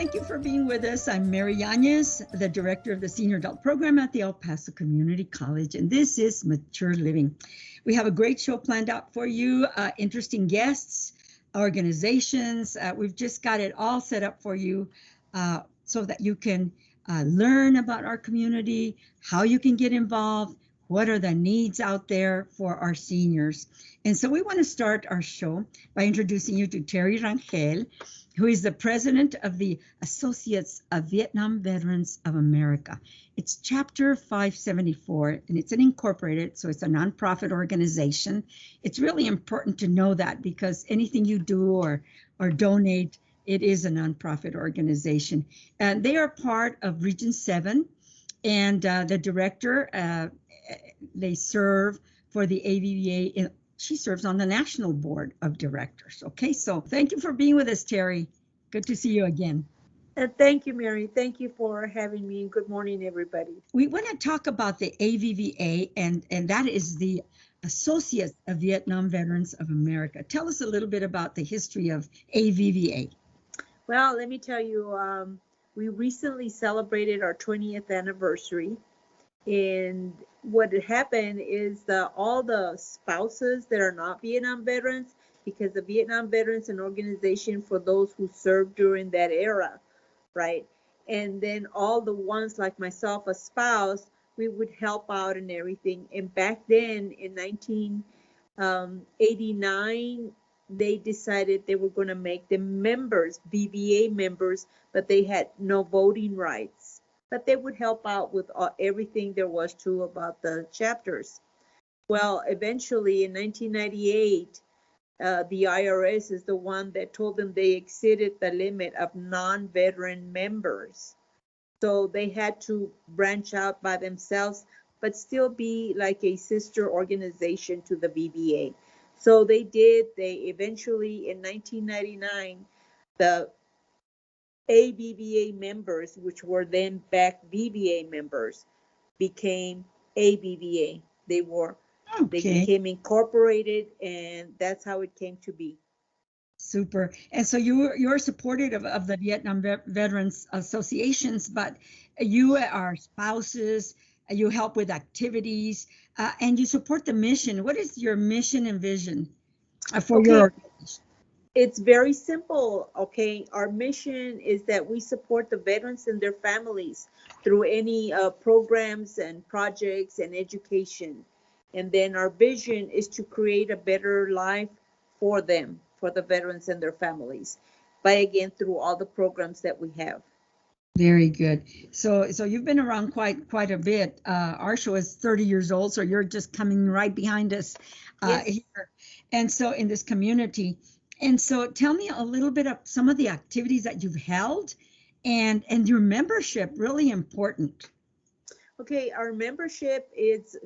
thank you for being with us. I'm Mary Yanez, the director of the Senior Adult Program at the El Paso Community College, and this is Mature Living. We have a great show planned out for you, interesting guests, organizations. We've just got it all set up for you so that you can learn about our community, how you can get involved, what are the needs out there for our seniors. And so we want to start our show by introducing you to Terri Rangel, who is the president of the Associates of Vietnam Veterans of America. It's Chapter 574, and it's an incorporated, so it's a nonprofit organization. It's really important to know that because anything you do or donate, it is a nonprofit organization. And they are part of Region 7, and the director, they serve for the AVVA. She serves on the National Board of Directors. Okay, so thank you for being with us, Terri. Good to see you again. Thank you, Mary. Thank you for having me. Good morning, everybody. We want to talk about the AVVA, and that is the Associates of Vietnam Veterans of America. Tell us a little bit about the history of AVVA. Well, let me tell you, we recently celebrated our 20th anniversary. And what had happened is all the spouses that are not Vietnam veterans, because the Vietnam Veterans an organization for those who served during that era, right? And then all the ones like myself, a spouse, we would help out and everything. And back then in 1989, they decided they were going to make them members, VVA members, but they had no voting rights. But they would help out with everything there was to about the chapters. Well, eventually in 1998, the IRS is the one that told them they exceeded the limit of non-veteran members. So they had to branch out by themselves, but still be like a sister organization to the VVA. So they did. They eventually, in 1999, the AVVA members, which were then back VVA members, became AVVA. They became incorporated, and that's how it came to be. Super. And so you're supportive of the Vietnam Veterans Associations, but you are spouses, you help with activities, and you support the mission. What is your mission and vision for your organization? It's very simple, okay? Our mission is that we support the veterans and their families through any programs and projects and education. And then our vision is to create a better life for them, for the veterans and their families, by again, through all the programs that we have. Very good. So you've been around quite a bit. Our show is 30 years old, so you're just coming right behind us here. And so in this community. And so tell me a little bit of some of the activities that you've held and your membership, really important. Okay, our membership is,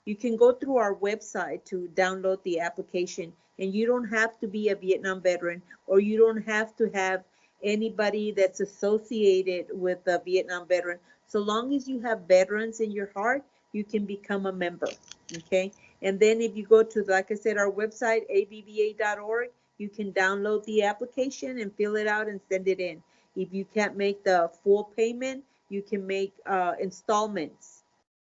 you can go through our website to download the application, and you don't have to be a Vietnam veteran, or you don't have to have anybody that's associated with a Vietnam veteran. So long as you have veterans in your heart, you can become a member, okay? And then if you go to, like I said, our website, avva.org, you can download the application and fill it out and send it in. If you can't make the full payment, you can make installments,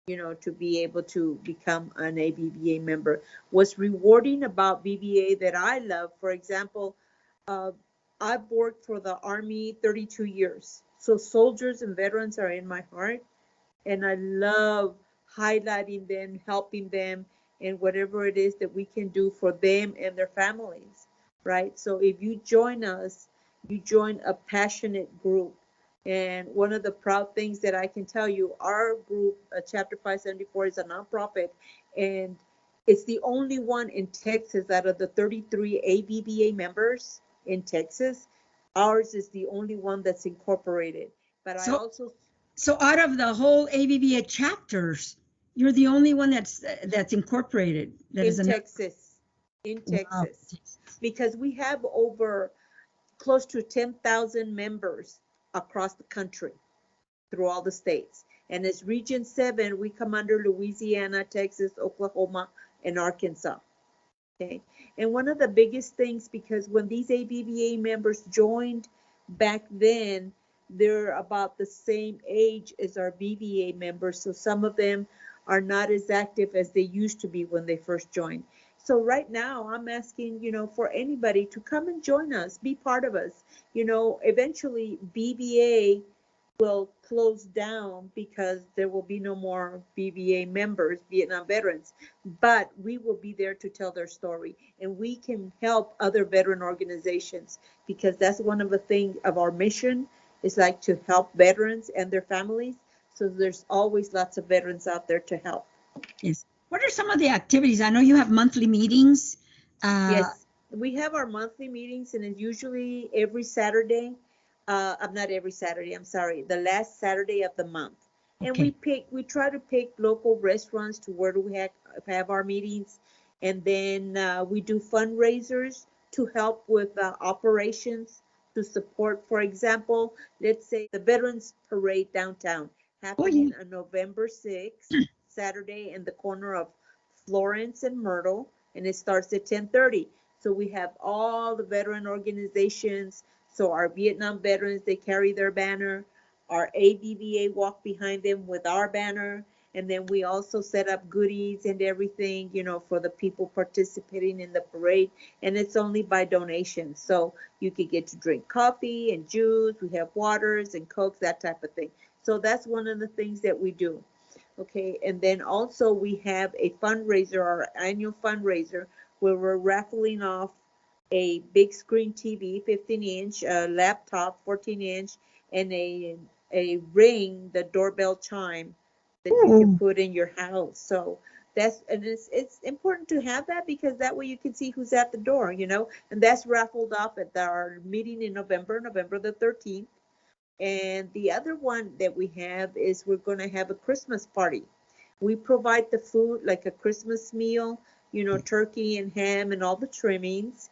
to be able to become an AVVA member. What's rewarding about VVA that I love, for example, I've worked for the Army 32 years. So soldiers and veterans are in my heart, and I love highlighting them, helping them, and whatever it is that we can do for them and their families, right? So if you join us, you join a passionate group. And one of the proud things that I can tell you, our group, Chapter 574, is a nonprofit, and it's the only one in Texas out of the 33 AVVA members in Texas. Ours is the only one that's incorporated. But So out of the whole AVVA chapters, you're the only one that's incorporated. In Texas. Wow. Because we have over close to 10,000 members across the country through all the states. And as Region 7, we come under Louisiana, Texas, Oklahoma, and Arkansas. Okay. And one of the biggest things, because when these AVVA members joined, back then, they're about the same age as our BVA members. So some of them are not as active as they used to be when they first joined. So right now I'm asking, for anybody to come and join us, be part of us. Eventually BVA will close down because there will be no more BVA members, Vietnam veterans, but we will be there to tell their story, and we can help other veteran organizations, because that's one of the things of our mission is like to help veterans and their families. So there's always lots of veterans out there to help. Yes. What are some of the activities? I know you have monthly meetings. Yes, we have our monthly meetings, and it's usually every Saturday. Not every Saturday, I'm sorry, the last Saturday of the month. And Okay. we try to pick local restaurants to where we have our meetings. And then we do fundraisers to help with operations to support. For example, let's say the Veterans Parade downtown Oh, happening yeah. on November 6th, Saturday, in the corner of Florence and Myrtle, and it starts at 10:30. So we have all the veteran organizations. So our Vietnam veterans, they carry their banner. Our AVVA walk behind them with our banner. And then we also set up goodies and everything, for the people participating in the parade. And it's only by donation. So you could get to drink coffee and juice. We have waters and Cokes, that type of thing. So that's one of the things that we do. Okay, and then also we have a fundraiser, our annual fundraiser, where we're raffling off a big screen TV, 15-inch, a laptop, 14-inch, and a ring, the doorbell chime that you can put in your house. So it's important to have that, because that way you can see who's at the door, and that's raffled off at our meeting in November the 13th. And the other one that we have is we're going to have a Christmas party. We provide the food, like a Christmas meal, turkey and ham and all the trimmings.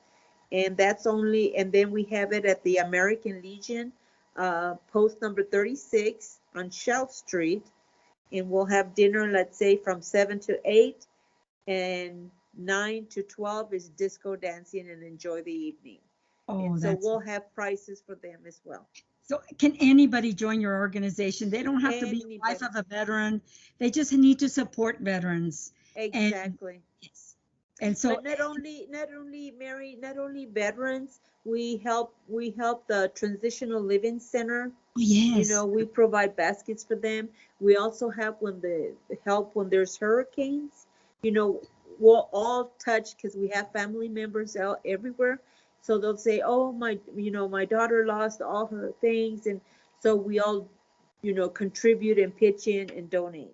And then we have it at the American Legion, post number 36 on Shelf Street. And we'll have dinner, let's say, from 7 to 8, and 9 to 12 is disco dancing and enjoy the evening. Oh, and so we'll have prices for them as well. So can anybody join your organization? They don't have to be a wife of a veteran. They just need to support veterans. Exactly. And, yes. And so, but not only veterans, we help the Transitional Living Center. yes. We provide baskets for them. We also help when there's hurricanes. We'll all touch, because we have family members out everywhere. So they'll say, oh, my daughter lost all her things. And so we all, contribute and pitch in and donate.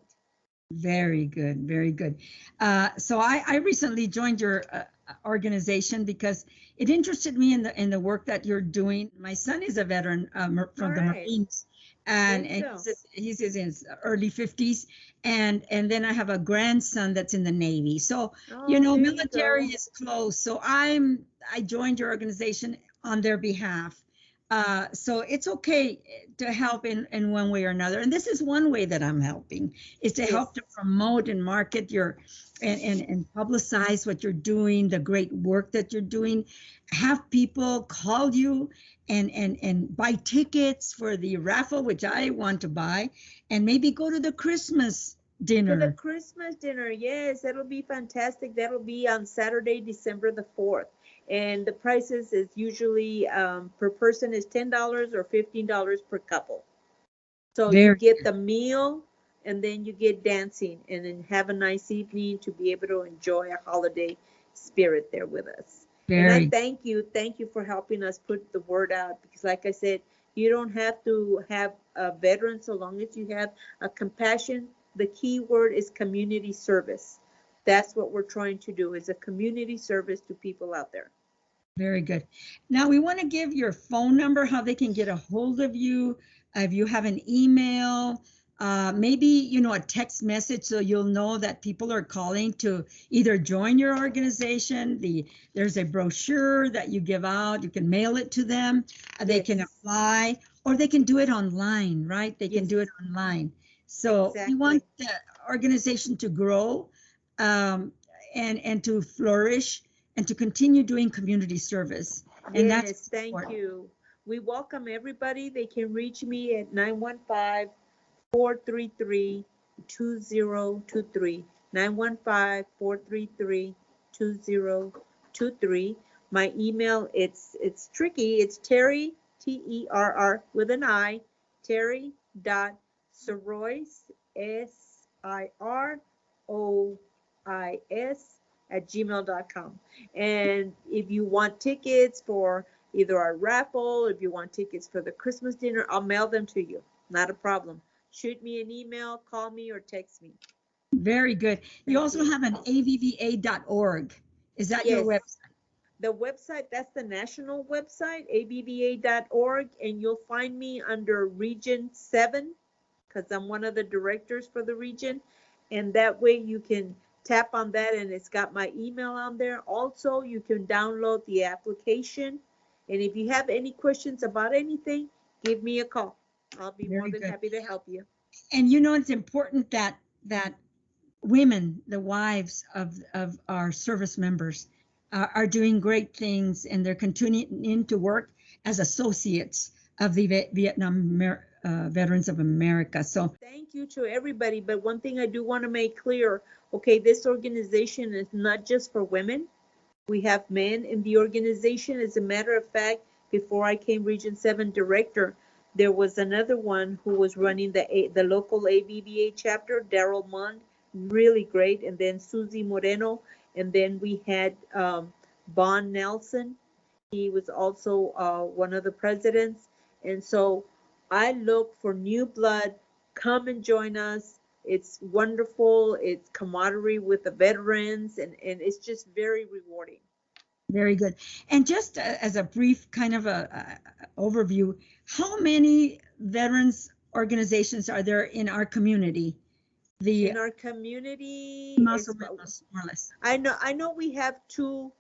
Very good. Very good. So I recently joined your organization because it interested me in the work that you're doing. My son is a veteran from the Marines, and he's in his early 50s. And then I have a grandson that's in the Navy. So, military is close. So I joined your organization on their behalf. So it's okay to help in one way or another. And this is one way that I'm helping, is to help to promote and market and publicize what you're doing, the great work that you're doing. Have people call you and buy tickets for the raffle, which I want to buy, and maybe go to the Christmas dinner. For the Christmas dinner, yes, that'll be fantastic. That'll be on Saturday, December the 4th. And the prices is usually per person is $10 or $15 per couple. So you get the meal, and then you get dancing, and then have a nice evening to be able to enjoy a holiday spirit there with us. And I thank you for helping us put the word out, because like I said, you don't have to have a veteran so long as you have a compassion. The key word is community service. That's what we're trying to do, is a community service to people out there. Very good. Now we want to give your phone number, how they can get a hold of you. If you have an email, maybe, a text message, so you'll know that people are calling to either join your organization. There's a brochure that you give out. You can mail it to them. They can apply, or they can do it online, right? They can do it online. So we want the organization to grow and to flourish, and to continue doing community service. And yes, thank you. we welcome everybody. They can reach me at 915-433-2023. 915-433-2023. My email, it's tricky. It's Terri, Terr with an I, Terri.Sirois, Sirois@gmail.com. And if you want tickets for either our raffle, if you want tickets for the Christmas dinner, I'll mail them to you. Not a problem. Shoot me an email, call me, or text me. Very good. You also have an avva.org. Is that your website? The website, that's the national website, avva.org, and you'll find me under Region 7, because I'm one of the directors for the region, and that way you can tap on that, and it's got my email on there. Also, you can download the application, and if you have any questions about anything, give me a call. I'll be more than happy to help you. And you know, it's important that women, the wives of our service members, are doing great things, and they're continuing to work as associates of the Vietnam Veterans of America. So thank you to everybody. But one thing I do want to make clear, okay, this organization is not just for women. We have men in the organization. As a matter of fact, before I came Region 7 director, there was another one who was running the local AVVA chapter, Daryl Mond, really great. And then Susie Moreno. And then we had Bon Nelson. He was also one of the presidents. And so I look for new blood. Come and join us. It's wonderful. It's camaraderie with the veterans, and it's just very rewarding. Very good. And just as a brief kind of overview, how many veterans organizations are there in our community? In our community, more or less. I know we have 2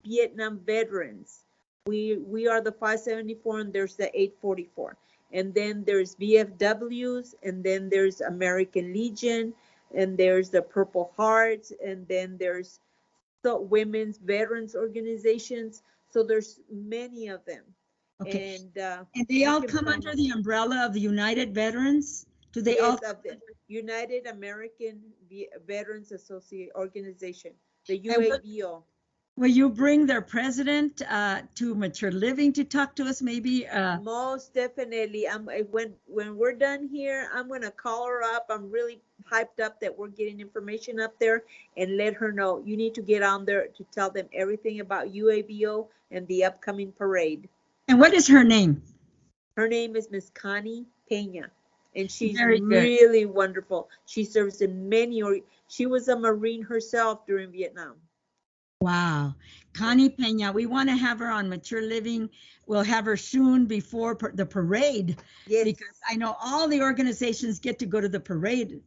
Vietnam veterans. We are the 574, and there's the 844. And then there's VFWs, and then there's American Legion, and there's the Purple Hearts, and then there's the women's veterans organizations. So there's many of them. Okay. And they all come under the umbrella of the United Veterans? Do they all? Of the United American Veterans Organization, the UAVO. Will you bring their president to Mature Living to talk to us, maybe? Most definitely. When we're done here, I'm going to call her up. I'm really hyped up that we're getting information up there, and let her know you need to get on there to tell them everything about UAVO and the upcoming parade. And what is her name? Her name is Miss Connie Peña, and she's really wonderful. She serves in she was a Marine herself during Vietnam. Wow. Connie Peña, we want to have her on Mature Living. We'll have her soon before the parade. Yes. Because I know all the organizations get to go to the parade,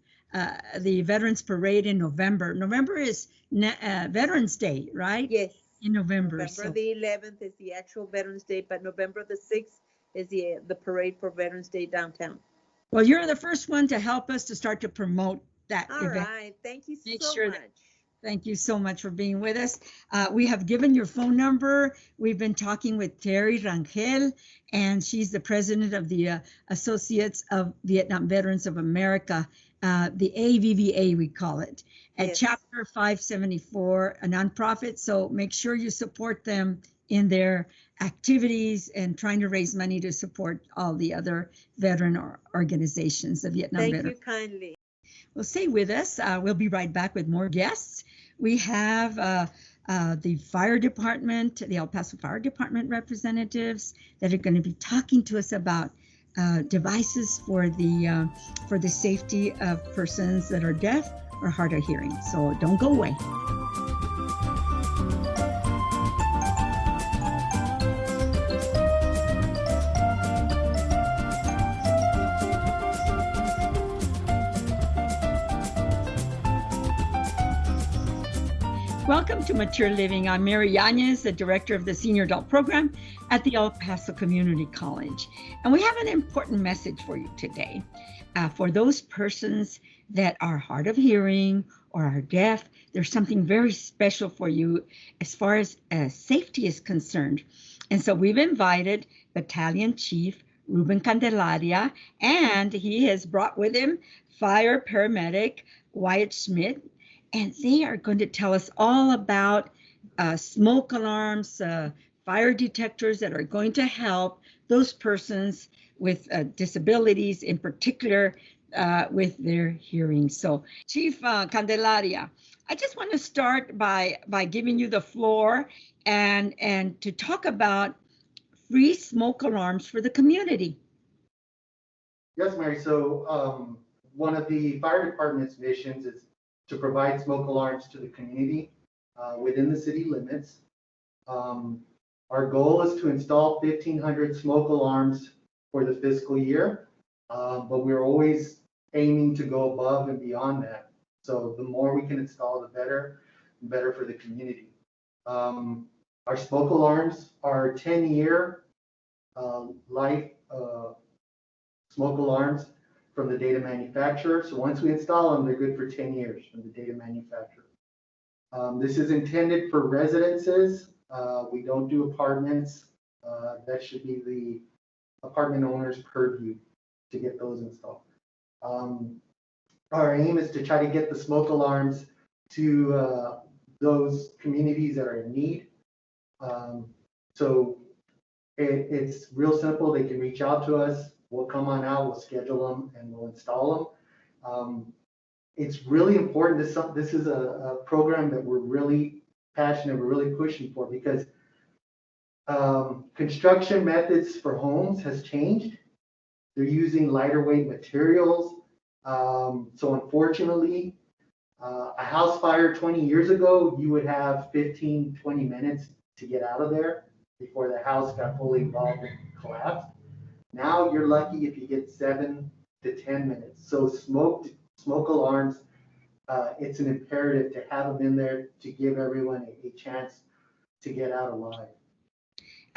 the Veterans Parade in November. November is Veterans Day, right? Yes. In November. November the 11th is the actual Veterans Day, but November the 6th is the parade for Veterans Day downtown. Well, you're the first one to help us to start to promote that event. All right. Thank you so much. Thank you so much for being with us. We have given your phone number. We've been talking with Terri Rangel, and she's the president of the Associates of Vietnam Veterans of America, the AVVA, we call it, at Chapter 574, a nonprofit. So make sure you support them in their activities and trying to raise money to support all the other veteran organizations of Vietnam veterans. Thank you kindly. Well, stay with us. We'll be right back with more guests. We have the fire department, the El Paso Fire Department representatives that are going to be talking to us about devices for the safety of persons that are deaf or hard of hearing. So don't go away. Welcome to Mature Living. I'm Mary Yanez, the director of the Senior Adult Program at the El Paso Community College. And we have an important message for you today. For those persons that are hard of hearing or are deaf, there's something very special for you as far as safety is concerned. And so we've invited Battalion Chief Ruben Candelaria, and he has brought with him Fire Paramedic Wyatt Schmidt, and they are going to tell us all about smoke alarms, fire detectors that are going to help those persons with disabilities, in particular with their hearing. So, Chief Candelaria, I just want to start by giving you the floor and to talk about free smoke alarms for the community. Yes, Mary. So one of the fire department's missions is to provide smoke alarms to the community within the city limits. Our goal is to install 1,500 smoke alarms for the fiscal year, but we're always aiming to go above and beyond that. So the more we can install, the better for the community. Our smoke alarms are 10-year life smoke alarms from the data manufacturer. So once we install them, they're good for 10 years from the data manufacturer. This is intended for residences. We don't do apartments. That should be the apartment owner's purview to get those installed. Our aim is to try to get the smoke alarms to those communities that are in need. So it's real simple. They can reach out to us. We'll come on out, we'll schedule them, and we'll install them. It's really important. This is a program that we're really passionate, we're really pushing for, because construction methods for homes has changed. They're using lighter weight materials. So unfortunately, a house fire 20 years ago, you would have 15, 20 minutes to get out of there before the house got fully involved and collapsed. Now you're lucky if you get 7 to 10 minutes. So smoke alarms, it's an imperative to have them in there to give everyone a chance to get out alive.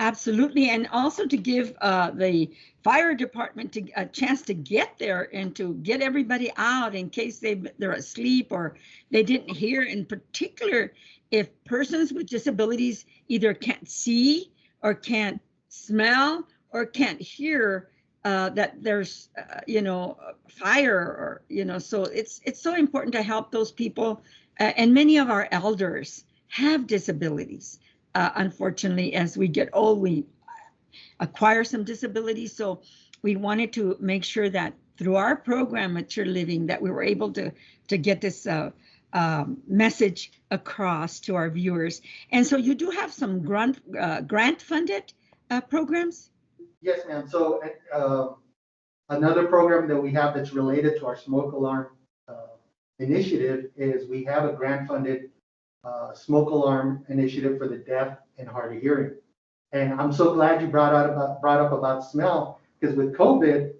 Absolutely, and also to give the fire department a chance to get there and to get everybody out in case they're asleep or they didn't hear. In particular, if persons with disabilities either can't see or can't smell or can't hear that there's fire, or so it's so important to help those people. And many of our elders have disabilities. Unfortunately, as we get old, we acquire some disabilities. So we wanted to make sure that through our program, Mature Living, that we were able to get this message across to our viewers. And so you do have some grant-funded programs? Yes, ma'am. So another program that we have that's related to our smoke alarm initiative is we have a grant-funded smoke alarm initiative for the deaf and hard of hearing. And I'm so glad you brought up about smell, because with COVID,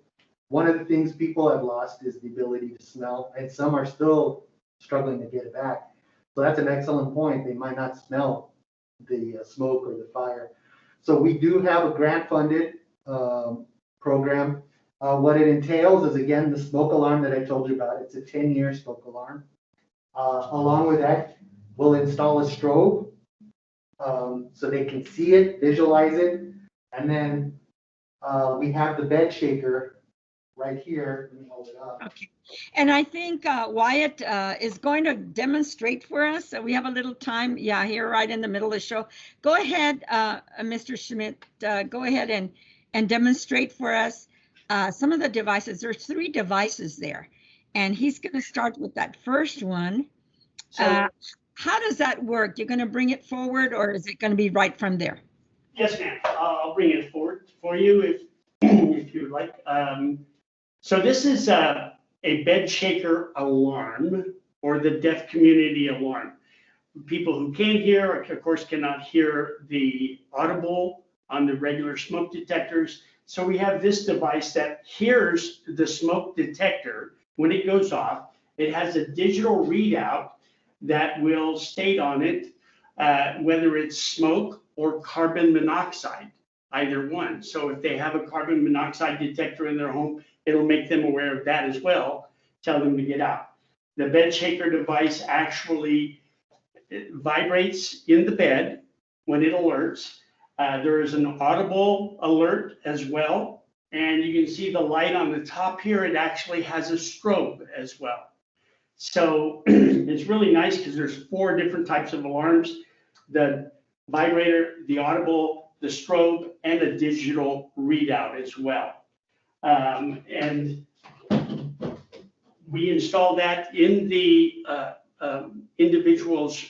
one of the things people have lost is the ability to smell, and some are still struggling to get it back. So that's an excellent point. They might not smell the smoke or the fire. So we do have a grant-funded program. What it entails is, again, the smoke alarm that I told you about. It's a 10-year smoke alarm. Along with that, we'll install a strobe so they can see it, visualize it, and then we have the bed shaker right here. Let me hold it up. Okay, and I think Wyatt is going to demonstrate for us. We have a little time, here right in the middle of the show. Go ahead, Mr. Schmidt. Go ahead and demonstrate for us some of the devices. There's 3 devices there, and he's going to start with that first one. So, how does that work? You're going to bring it forward, or is it going to be right from there? Yes, ma'am. I'll bring it forward for you if you would like. So this is a bed shaker alarm, or the deaf community alarm. People who can't hear, of course, cannot hear the audible on the regular smoke detectors. So we have this device that hears the smoke detector when it goes off. It has a digital readout that will state on it whether it's smoke or carbon monoxide, either one. So if they have a carbon monoxide detector in their home, it'll make them aware of that as well, tell them to get out. The bed shaker device actually vibrates in the bed when it alerts, There is an audible alert as well. And you can see the light on the top here. It actually has a strobe as well. So it's really nice because there's 4 different types of alarms: the vibrator, the audible, the strobe, and a digital readout as well. And we install that in the individual's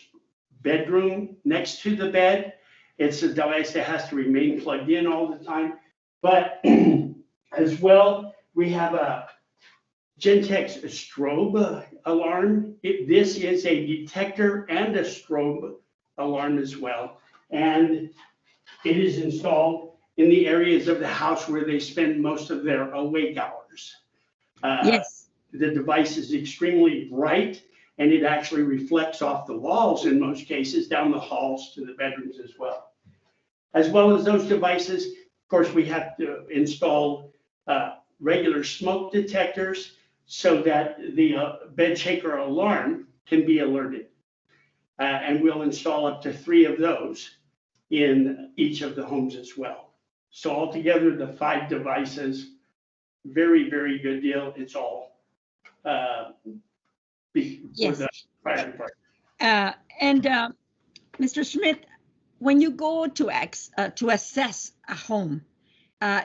bedroom next to the bed. It's a device that has to remain plugged in all the time. But as well, we have a Gentex strobe alarm. This is a detector and a strobe alarm as well. And it is installed in the areas of the house where they spend most of their awake hours. Yes. The device is extremely bright, and it actually reflects off the walls in most cases down the halls to the bedrooms as well. As well as those devices, of course, we have to install regular smoke detectors so that the bed shaker alarm can be alerted. And we'll install up to 3 of those in each of the homes as well. So altogether, the 5 devices, very, very good deal. It's all for Yes. the fire department. Mr. Schmidt, when you go to assess a home,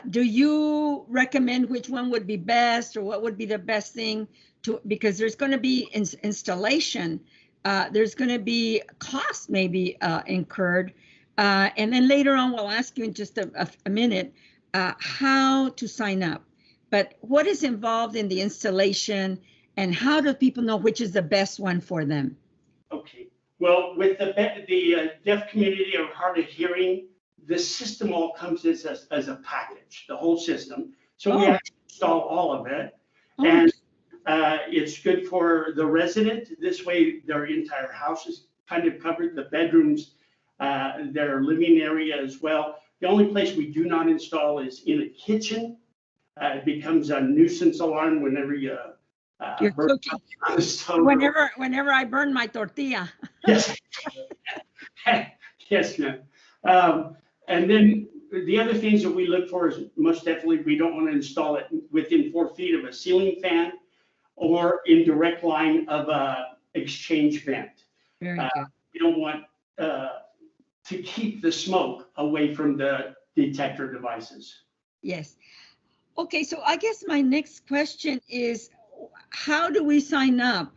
do you recommend which one would be best, or what would be the best thing to, because there's going to be installation, there's going to be cost maybe incurred, and then later on we'll ask you in just a minute how to sign up. But what is involved in the installation, and how do people know which is the best one for them? Okay. Well, with the deaf community of hard of hearing, the system all comes as a package, the whole system. So we actually install all of it. And it's good for the resident. This way, their entire house is kind of covered. The bedrooms, their living area as well. The only place we do not install is in a kitchen. It becomes a nuisance alarm whenever you You're cooking. Whenever I burn my tortilla. Yes. Yes, ma'am. And then the other things that we look for is most definitely we don't want to install it within 4 feet of a ceiling fan or in direct line of a exchange vent. Very good. We don't want to keep the smoke away from the detector devices. Yes. Okay, so I guess my next question is, how do we sign up?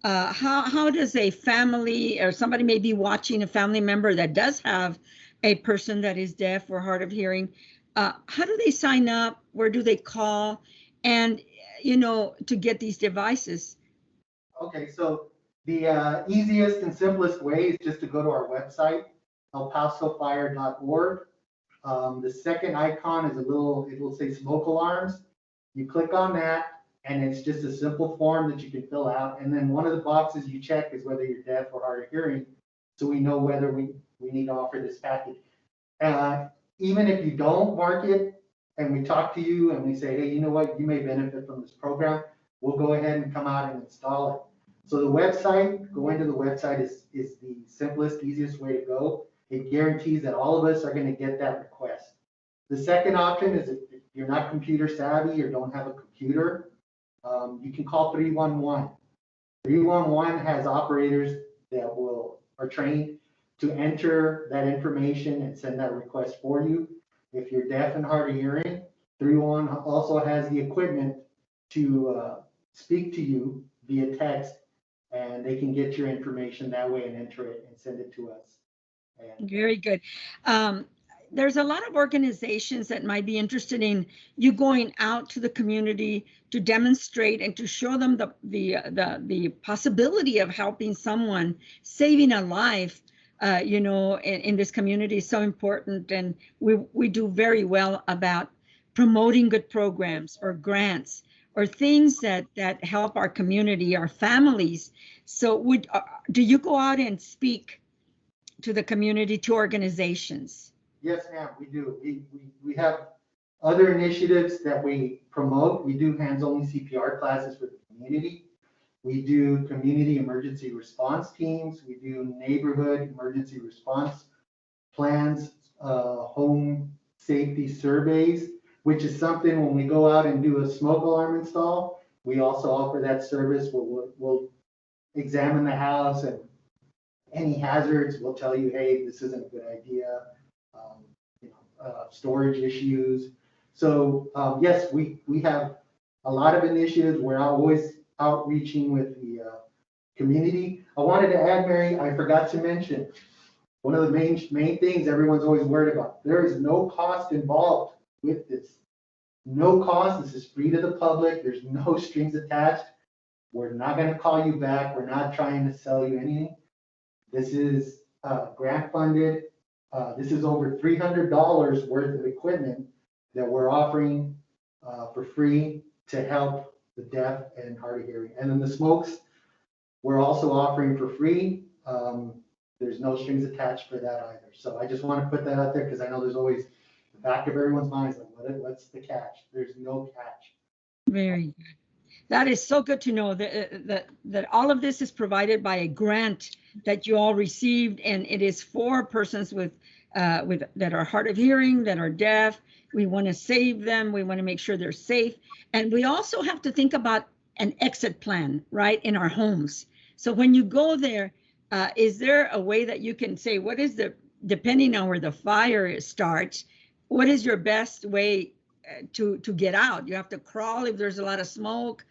How does a family or somebody may be watching, a family member that does have a person that is deaf or hard of hearing, how do they sign up? Where do they call? And, to get these devices? Okay, so the easiest and simplest way is just to go to our website, elpasofire.org. The second icon is it will say smoke alarms. You click on that, and it's just a simple form that you can fill out. And then one of the boxes you check is whether you're deaf or hard of hearing, so we know whether we need to offer this package. Even if you don't mark it, and we talk to you and we say, hey, you know what, you may benefit from this program, we'll go ahead and come out and install it. So the website, going to the website is the simplest, easiest way to go. It guarantees that all of us are going to get that request. The second option is if you're not computer savvy or don't have a computer, you can call 311. 311 has operators that are trained to enter that information and send that request for you. If you're deaf and hard of hearing, 311 also has the equipment to speak to you via text, and they can get your information that way and enter it and send it to us. Very good. There's a lot of organizations that might be interested in you going out to the community to demonstrate and to show them the possibility of helping someone, saving a life. In this community is so important, and we do very well about promoting good programs or grants or things that help our community, our families. So do you go out and speak to the community, to organizations? Yes, ma'am, we do. We have other initiatives that we promote. We do hands-only CPR classes for the community. We do community emergency response teams. We do neighborhood emergency response plans. home safety surveys, which is something when we go out and do a smoke alarm install, we also offer that service. We'll examine the house and any hazards. We'll tell you, hey, this isn't a good idea. Storage issues. So yes, we have a lot of initiatives. We're always outreaching with the community. I wanted to add, Mary, I forgot to mention, one of the main things everyone's always worried about. There is no cost involved with this. No cost. This is free to the public. There's no strings attached. We're not going to call you back. We're not trying to sell you anything. This is grant funded. This is over $300 worth of equipment that we're offering for free to help the deaf and hard of hearing. And then the smokes, we're also offering for free. There's no strings attached for that either. So I just want to put that out there because I know there's always the back of everyone's minds like, what's the catch? There's no catch. Very good. That is so good to know that all of this is provided by a grant that you all received, and it is for persons with that are hard of hearing, that are deaf. We want to save them. We want to make sure they're safe, and we also have to think about an exit plan, right, in our homes. So when you go there, is there a way that you can say what is depending on where the fire starts, what is your best way to get out? You have to crawl if there's a lot of smoke.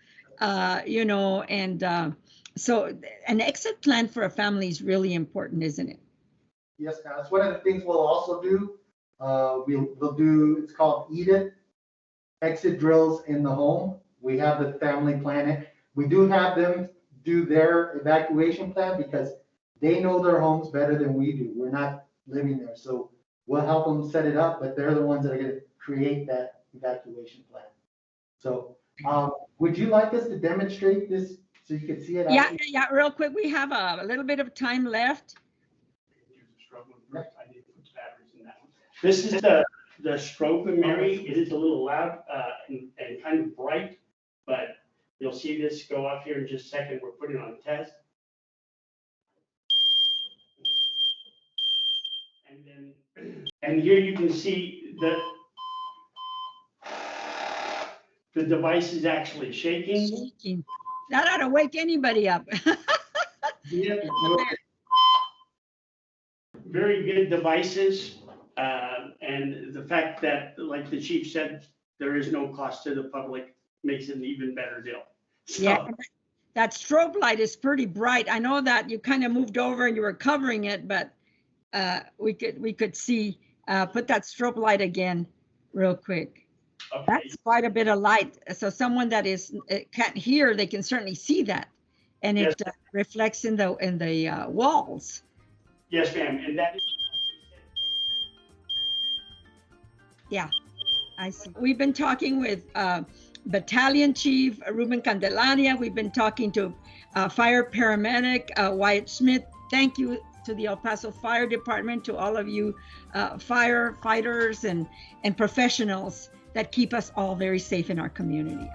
So an exit plan for a family is really important, isn't it? Yes, ma'am. That's one of the things we'll also do. We'll do, it's called EDIT, exit drills in the home. We have the family plan it. We do have them do their evacuation plan because they know their homes better than we do. We're not living there. So we'll help them set it up, but they're the ones that are going to create that evacuation plan. So would you like us to demonstrate this so you can see it? Yeah, real quick. We have a little bit of time left. I need to put batteries in that one. This is the strobe, Mary. It is a little loud and kind of bright, but you'll see this go off here in just a second. We're putting it on test. And here you can see that the device is actually shaking. That ought to wake anybody up. Yeah, very good devices. And the fact that, like the chief said, there is no cost to the public makes it an even better deal. So, yeah, that strobe light is pretty bright. I know that you kind of moved over and you were covering it, but we could see. Put that strobe light again real quick. okay. That's quite a bit of light. So someone that can't hear, they can certainly see that, and Yes. it reflects in the walls. Yes, ma'am. And that is. Yeah, I see. We've been talking with Battalion Chief Ruben Candelaria. We've been talking to Fire Paramedic Wyatt Schmidt. Thank you to the El Paso Fire Department, to all of you firefighters and professionals that keep us all very safe in our community.